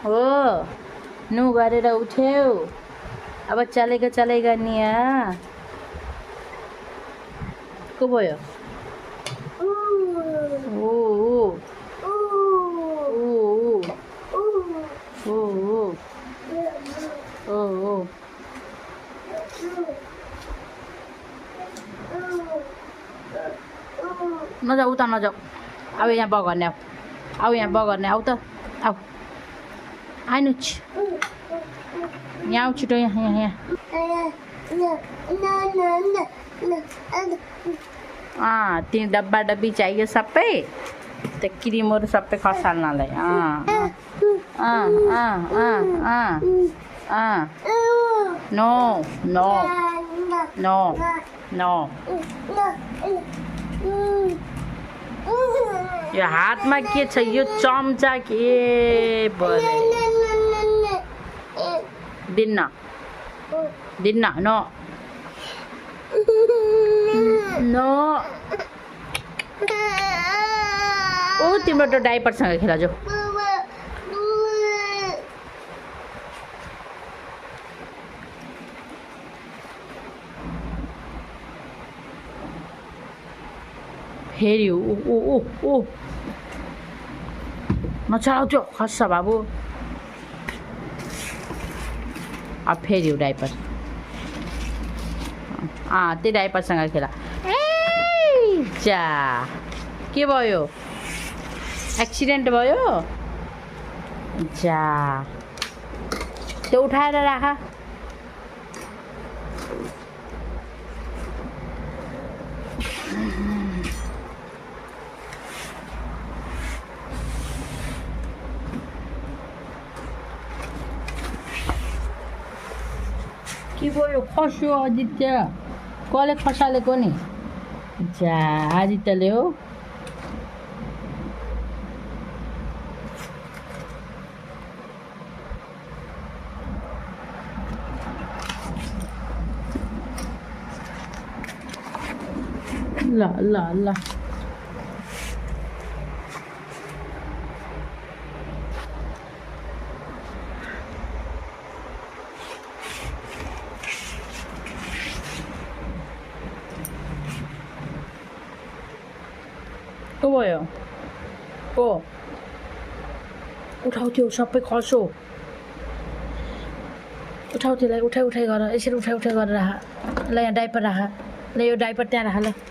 हो नु गरेर उठ्यौ अब चलेगा नि को भयो नजाऊ उता नजाऊ अब यहाँ बगर्ने आऊ यहाँ बगर्ने आऊ त आऊ आइनु यहाँ आऊ छिटो यहाँ तीन डब्बा डब्बी चाहियो सबै त्यो क्रिमहरू सबै खसाल्नलाई नो नो नो नो यो हातमा के छ यो चम्चा के दिन्न नो नो ओ तिम्रो त डाइपरसँग खेला जो फेरि ओ नचलाउ त्यो खस्छ बाबु अब फेरि डाइपर त्यो डाइपरसँग खेला जा के भयो एक्सिडेन्ट भयो जा त्यो उठाएर राख के भयो खस्यो आदित्य कसले खसालेको नि जा आदित्यले हो ल ल ल के भयो को उठाउ त्यो सबै खस्यो उठाउ त्यसलाई उठाइ गर यसरी उठाइ गरेर राख ल यहाँ डाइपर राख ल यो डाइपर त्यहाँ राख ल